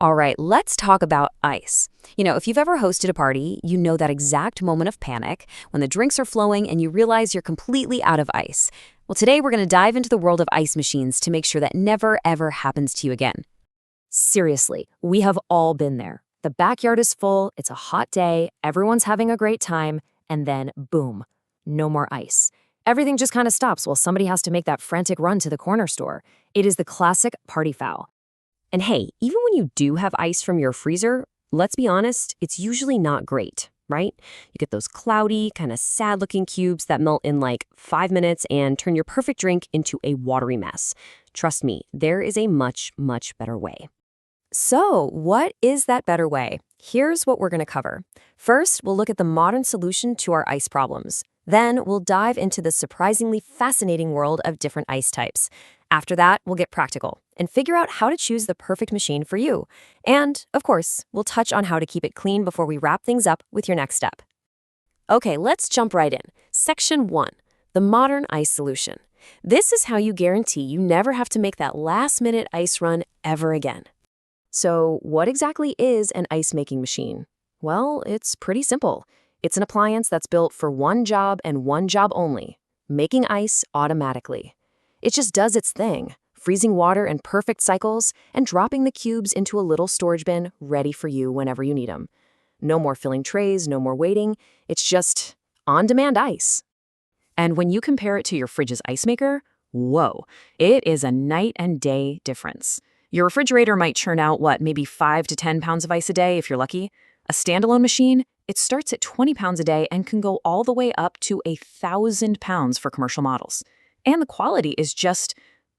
All right, let's talk about ice. If you've ever hosted a party, you know that exact moment of panic when the drinks are flowing and you realize you're completely out of ice. Well, today we're going to dive into the world of ice machines to make sure that never, ever happens to you again. Seriously, we have all been there. The backyard is full, it's a hot day, everyone's having a great time, and then boom, no more ice. Everything just kind of stops while somebody has to make that frantic run to the corner store. It is the classic party foul. And hey, even when you do have ice from your freezer, let's be honest, it's usually not great, right? You get those cloudy, kind of sad-looking cubes that melt in like 5 minutes and turn your perfect drink into a watery mess. Trust me, there is a much, much better way. So, what is that better way? Here's what we're going to cover. First, we'll look at the modern solution to our ice problems. Then, we'll dive into the surprisingly fascinating world of different ice types. After that, we'll get practical and figure out how to choose the perfect machine for you. And, of course, we'll touch on how to keep it clean before we wrap things up with your next step. Okay, let's jump right in. Section 1, the modern ice solution. This is how you guarantee you never have to make that last-minute ice run ever again. So, what exactly is an ice-making machine? Well, it's pretty simple. It's an appliance that's built for one job and one job only, making ice automatically. It just does its thing, freezing water in perfect cycles and dropping the cubes into a little storage bin ready for you whenever you need them. No more filling trays, no more waiting. It's just on-demand ice. And when you compare it to your fridge's ice maker, whoa, it is a night and day difference. Your refrigerator might churn out, maybe 5 to 10 pounds of ice a day if you're lucky. A standalone machine, it starts at 20 pounds a day and can go all the way up to 1,000 pounds for commercial models. And the quality is just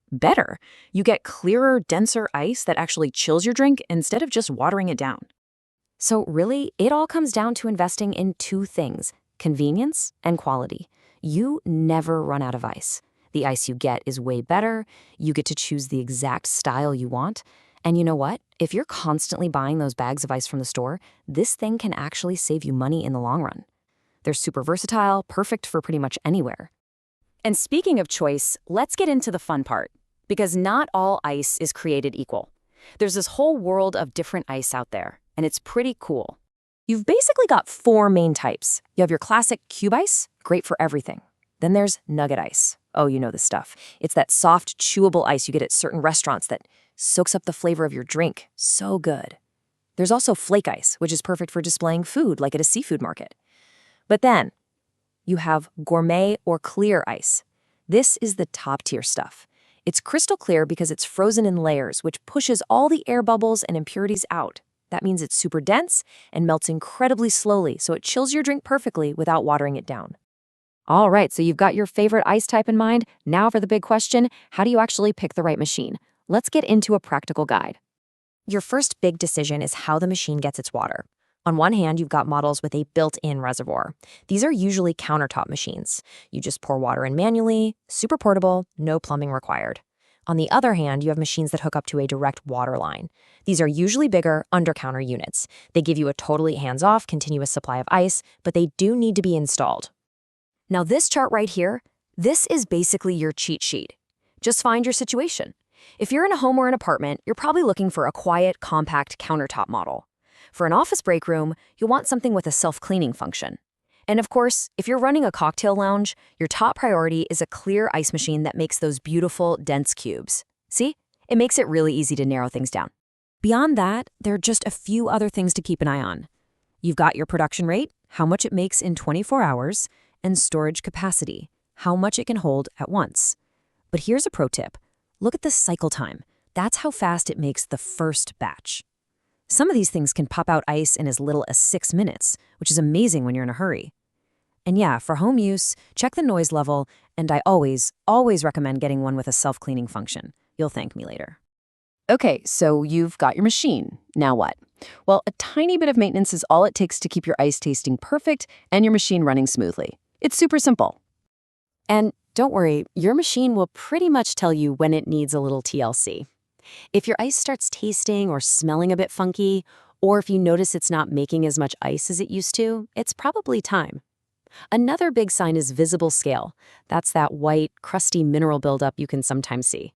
better. You get clearer, denser ice that actually chills your drink instead of just watering it down. So really, it all comes down to investing in two things: convenience and quality. You never run out of ice. The ice you get is way better. You get to choose the exact style you want. And you know what? If you're constantly buying those bags of ice from the store, this thing can actually save you money in the long run. They're super versatile, perfect for pretty much anywhere. And speaking of choice, let's get into the fun part. Because not all ice is created equal. There's this whole world of different ice out there, and it's pretty cool. You've basically got 4 main types. You have your classic cube ice, great for everything. Then there's Nugget ice. Oh, you know the stuff. It's that soft, chewable ice you get at certain restaurants that soaks up the flavor of your drink. So good. There's also flake ice, which is perfect for displaying food, like at a seafood market. But then, you have gourmet or clear ice. This is the top-tier stuff. It's crystal clear because it's frozen in layers, which pushes all the air bubbles and impurities out. That means it's super dense and melts incredibly slowly, so it chills your drink perfectly without watering it down. All right, so you've got your favorite ice type in mind. Now for the big question, how do you actually pick the right machine? Let's get into a practical guide. Your first big decision is how the machine gets its water. On one hand, you've got models with a built-in reservoir. These are usually countertop machines. You just pour water in manually, super portable, no plumbing required. On the other hand, you have machines that hook up to a direct water line. These are usually bigger, under-counter units. They give you a totally hands-off, continuous supply of ice, but they do need to be installed. Now this chart right here, this is basically your cheat sheet. Just find your situation. If you're in a home or an apartment, you're probably looking for a quiet, compact countertop model. For an office break room, you'll want something with a self-cleaning function. And of course, if you're running a cocktail lounge, your top priority is a clear ice machine that makes those beautiful, dense cubes. See? It makes it really easy to narrow things down. Beyond that, there are just a few other things to keep an eye on. You've got your production rate, how much it makes in 24 hours, and storage capacity, how much it can hold at once. But here's a pro tip. Look at the cycle time. That's how fast it makes the first batch. Some of these things can pop out ice in as little as 6 minutes, which is amazing when you're in a hurry. And yeah, for home use, check the noise level, and I always recommend getting one with a self-cleaning function. You'll thank me later. Okay, so you've got your machine. Now what? Well, a tiny bit of maintenance is all it takes to keep your ice tasting perfect and your machine running smoothly. It's super simple. And don't worry, your machine will pretty much tell you when it needs a little TLC. If your ice starts tasting or smelling a bit funky, or if you notice it's not making as much ice as it used to, it's probably time. Another big sign is visible scale. That's that white, crusty mineral buildup you can sometimes see.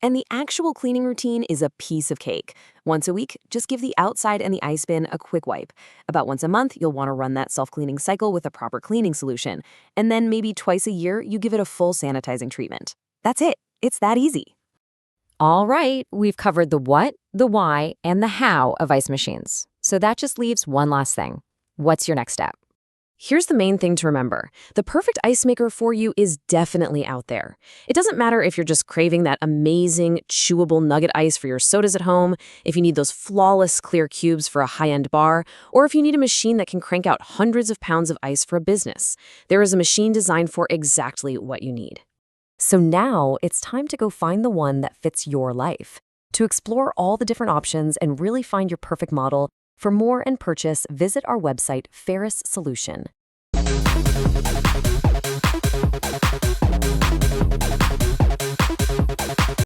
And the actual cleaning routine is a piece of cake. Once a week, just give the outside and the ice bin a quick wipe. About once a month, you'll want to run that self-cleaning cycle with a proper cleaning solution. And then maybe twice a year, you give it a full sanitizing treatment. That's it. It's that easy. All right, we've covered the what, the why, and the how of ice machines. So that just leaves one last thing. What's your next step? Here's the main thing to remember. The perfect ice maker for you is definitely out there. It doesn't matter if you're just craving that amazing, chewable nugget ice for your sodas at home, if you need those flawless clear cubes for a high-end bar, or if you need a machine that can crank out hundreds of pounds of ice for a business. There is a machine designed for exactly what you need. So now it's time to go find the one that fits your life. To explore all the different options and really find your perfect model, for more and purchase, visit our website, Ferris Solution.